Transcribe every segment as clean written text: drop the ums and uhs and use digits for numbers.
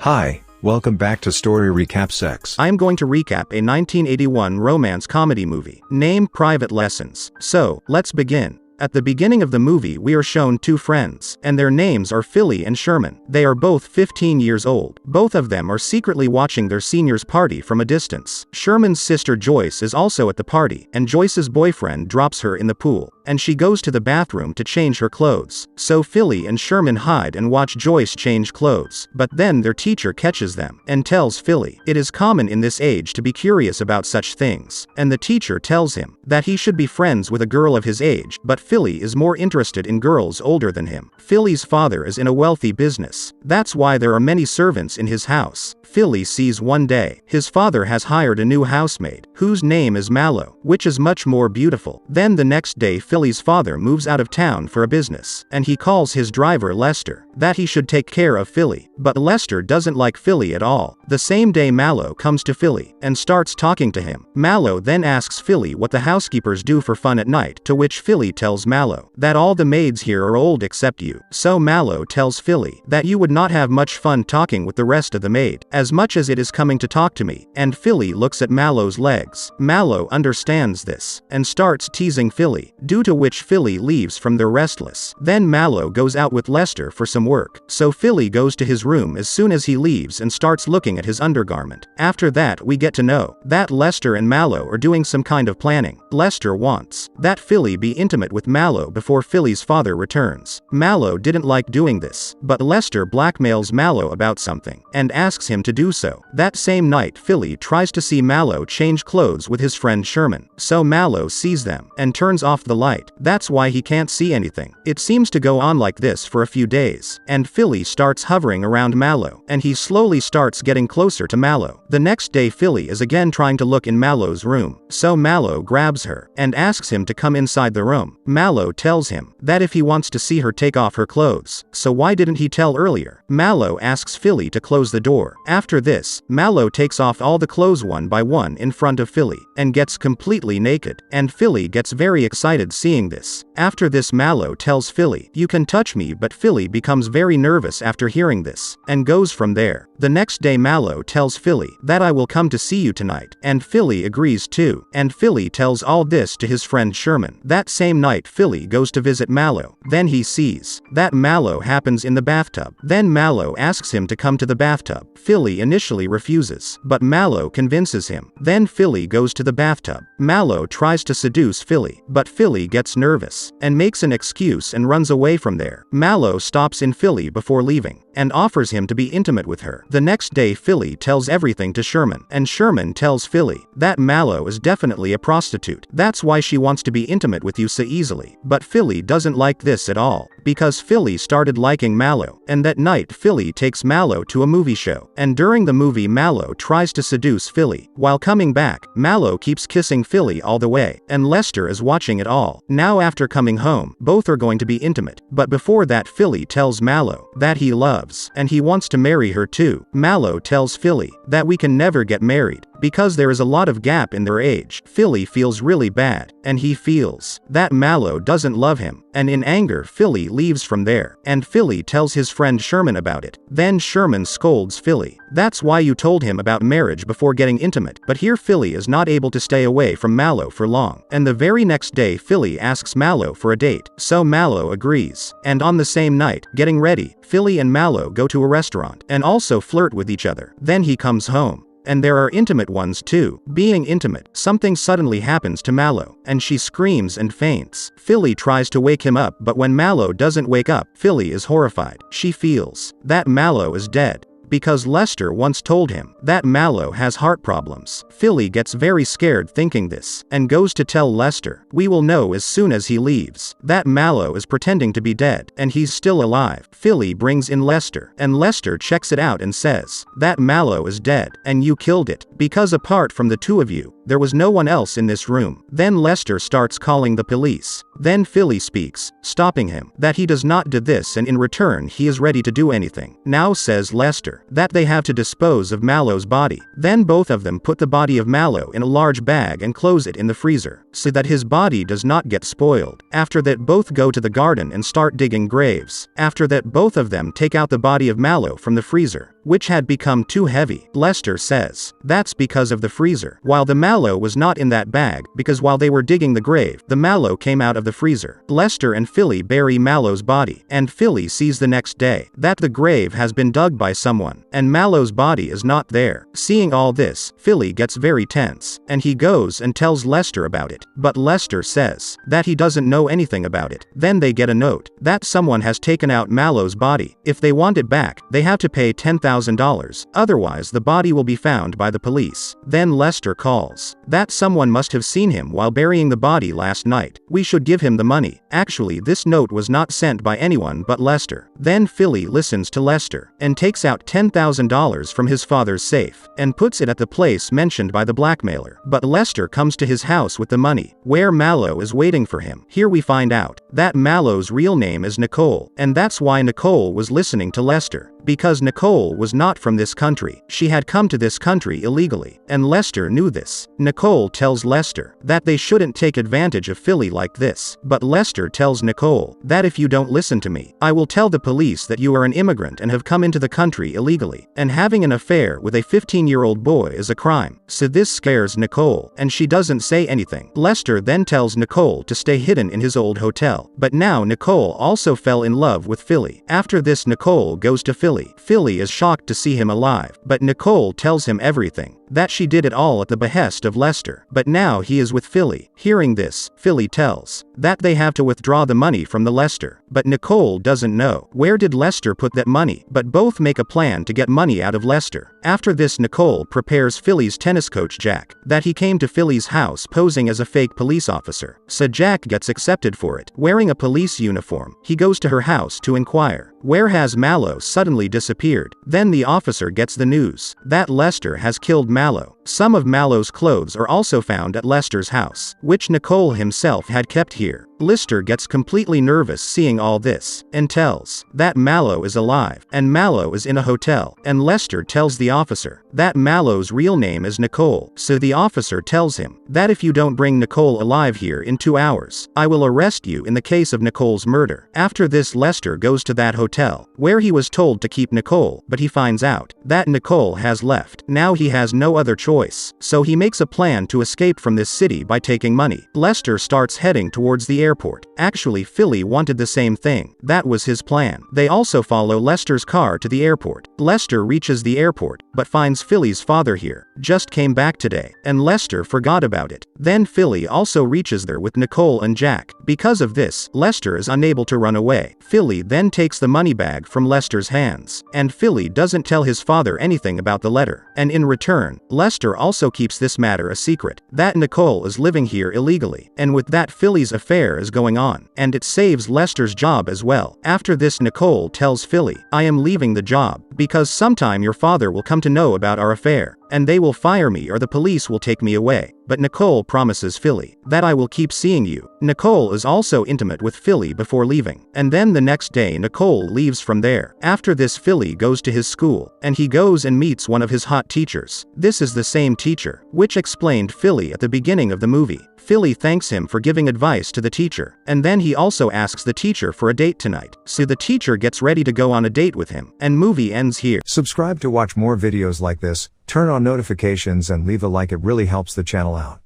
Hi, welcome back to Story Recap 6. I am going to recap a 1981 romance comedy movie, named Private Lessons. So, let's begin. At the beginning of the movie we are shown two friends, and their names are Philly and Sherman. They are both 15 years old. Both of them are secretly watching their seniors party from a distance. Sherman's sister Joyce is also at the party, and Joyce's boyfriend drops her in the pool, and she goes to the bathroom to change her clothes. So Philly and Sherman hide and watch Joyce change clothes, but then their teacher catches them, and tells Philly it is common in this age to be curious about such things, and the teacher tells him that he should be friends with a girl of his age, but Philly is more interested in girls older than him. Philly's father is in a wealthy business. That's why there are many servants in his house. Philly sees one day, his father has hired a new housemaid, whose name is Mallow, which is much more beautiful. Then the next day Philly's father moves out of town for a business, and he calls his driver Lester, that he should take care of Philly. But Lester doesn't like Philly at all. The same day Mallow comes to Philly, and starts talking to him. Mallow then asks Philly what the housekeepers do for fun at night, to which Philly tells Mallow that all the maids here are old except you. So Mallow tells Philly that you would not have much fun talking with the rest of the maid, as much as it is coming to talk to me, and Philly looks at Mallow's legs. Mallow understands this, and starts teasing Philly, due to which Philly leaves from there restless. Then Mallow goes out with Lester for some work, so Philly goes to his room as soon as he leaves and starts looking at his undergarment. After that we get to know that Lester and Mallow are doing some kind of planning. Lester wants that Philly be intimate with Mallow before Philly's father returns. Mallow didn't like doing this, but Lester blackmails Mallow about something, and asks him to do so. That same night Philly tries to see Mallow change clothes with his friend Sherman, so Mallow sees them, and turns off the light. That's why he can't see anything. It seems to go on like this for a few days, and Philly starts hovering around Mallow, and he slowly starts getting closer to Mallow. The next day Philly is again trying to look in Mallow's room, so Mallow grabs her, and asks him to come inside the room. Mallow tells him that if he wants to see her take off her clothes, so why didn't he tell earlier? Mallow asks Philly to close the door. After this, Mallow takes off all the clothes one by one in front of Philly, and gets completely naked, and Philly gets very excited seeing this. After this Mallow tells Philly, "You can touch me," but Philly becomes very nervous after hearing this, and goes from there. The next day Mallow tells Philly that "I will come to see you tonight," and Philly agrees too, and Philly tells all this to his friend Sherman. That same night Philly goes to visit Mallow. Then he sees that Mallow happens in the bathtub. Then Mallow asks him to come to the bathtub. Philly initially refuses, but Mallow convinces him. Then Philly goes to the bathtub. Mallow tries to seduce Philly, but Philly gets nervous, and makes an excuse and runs away from there. Mallow stops in Philly before leaving, and offers him to be intimate with her. The next day Philly tells everything to Sherman, and Sherman tells Philly that Mallow is definitely a prostitute. That's why she wants to be intimate with you so easily. But Philly doesn't like this at all, because Philly started liking Mallow, and that night Philly takes Mallow to a movie show, and during the movie Mallow tries to seduce Philly. While coming back, Mallow keeps kissing Philly all the way, and Lester is watching it all. Now after coming home, both are going to be intimate, but before that Philly tells Mallow that he loves, and he wants to marry her too. Mallow tells Philly that "we can never get married, because there is a lot of gap in their age." Philly feels really bad, and he feels that Mallow doesn't love him, and in anger Philly leaves from there, and Philly tells his friend Sherman about it. Then Sherman scolds Philly. "That's why you told him about marriage before getting intimate." But here Philly is not able to stay away from Mallow for long, and the very next day Philly asks Mallow for a date, so Mallow agrees. And on the same night, getting ready, Philly and Mallow go to a restaurant, and also flirt with each other. Then he comes home, and there are intimate ones too. Being intimate, something suddenly happens to Mallow, and she screams and faints. Philly tries to wake him up, but when Mallow doesn't wake up, Philly is horrified. She feels that Mallow is dead, because Lester once told him that Mallow has heart problems. Philly gets very scared thinking this, and goes to tell Lester. We will know as soon as he leaves that Mallow is pretending to be dead, and he's still alive. Philly brings in Lester, and Lester checks it out and says that Mallow is dead, and you killed it, because apart from the two of you, there was no one else in this room. Then Lester starts calling the police. Then Philly speaks, stopping him, that he does not do this, and in return he is ready to do anything. Now says Lester that they have to dispose of Mallow's body. Then both of them put the body of Mallow in a large bag and close it in the freezer, so that his body does not get spoiled. After that both go to the garden and start digging graves. After that both of them take out the body of Mallow from the freezer, which had become too heavy. Lester says, "That's because of the freezer." While the mallow was not in that bag, because while they were digging the grave, the mallow came out of the freezer. Lester and Philly bury Mallow's body, and Philly sees the next day that the grave has been dug by someone, and Mallow's body is not there. Seeing all this, Philly gets very tense, and he goes and tells Lester about it. But Lester says that he doesn't know anything about it. Then they get a note that someone has taken out Mallow's body. If they want it back, they have to pay $10,000, otherwise the body will be found by the police. Then Lester calls that someone must have seen him while burying the body last night. We should give him the money. Actually, this note was not sent by anyone but Lester. Then Philly listens to Lester and takes out $10,000 from his father's safe and puts it at the place mentioned by the blackmailer. But Lester comes to his house with the money, where Mallow is waiting for him. Here we find out that Mallow's real name is Nicole, and that's why Nicole was listening to Lester. Because Nicole was not from this country. She had come to this country illegally, and Lester knew this. Nicole tells Lester that they shouldn't take advantage of Philly like this. But Lester tells Nicole that if you don't listen to me, I will tell the police that you are an immigrant and have come into the country illegally, and having an affair with a 15-year-old boy is a crime. So this scares Nicole, and she doesn't say anything. Lester then tells Nicole to stay hidden in his old hotel. But now Nicole also fell in love with Philly. After this, Nicole goes to Philly. Philly is shocked to see him alive, but Nicole tells him everything, that she did it all at the behest of Lester. But now he is with Philly. Hearing this, Philly tells that they have to withdraw the money from the Lester. But Nicole doesn't know where did Lester put that money, but both make a plan to get money out of Lester. After this, Nicole prepares Philly's tennis coach Jack that he came to Philly's house posing as a fake police officer. So Jack gets accepted for it. Wearing a police uniform, he goes to her house to inquire where has Mallow suddenly disappeared. Then the officer gets the news that Lester has killed Mallow. Some of Mallow's clothes are also found at Lester's house, which Nicole himself had kept here. Lester gets completely nervous seeing all this, and tells that Mallow is alive, and Mallow is in a hotel, and Lester tells the officer that Mallow's real name is Nicole. So the officer tells him that if you don't bring Nicole alive here in 2 hours, I will arrest you in the case of Nicole's murder. After this, Lester goes to that hotel, where he was told to keep Nicole, but he finds out that Nicole has left. Now he has no other choice, so he makes a plan to escape from this city by taking money. Lester starts heading towards the airport. Actually, Philly wanted the same thing. That was his plan. They also follow Lester's car to the airport. Lester reaches the airport, but finds Philly's father here. Just came back today, and Lester forgot about it. Then Philly also reaches there with Nicole and Jack. Because of this, Lester is unable to run away. Philly then takes the money bag from Lester's hands, and Philly doesn't tell his father anything about the letter. And in return, Lester also keeps this matter a secret, that Nicole is living here illegally. And with that, Philly's affair is going on, and it saves Lester's job as well. After this, Nicole tells Philly, I am leaving the job, because sometime your father will come to know about our affair, and they will fire me or the police will take me away. But Nicole promises Philly that I will keep seeing you. Nicole is also intimate with Philly before leaving, and then the next day Nicole leaves from there. After this, Philly goes to his school, and he goes and meets one of his hot teachers. This is the same teacher which explained Philly at the beginning of the movie. Philly thanks him for giving advice to the teacher, and then he also asks the teacher for a date tonight. So the teacher gets ready to go on a date with him, and movie ends here. Subscribe to watch more videos like this, turn on notifications and leave a like, it really helps the channel out.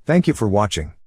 Thank you for watching.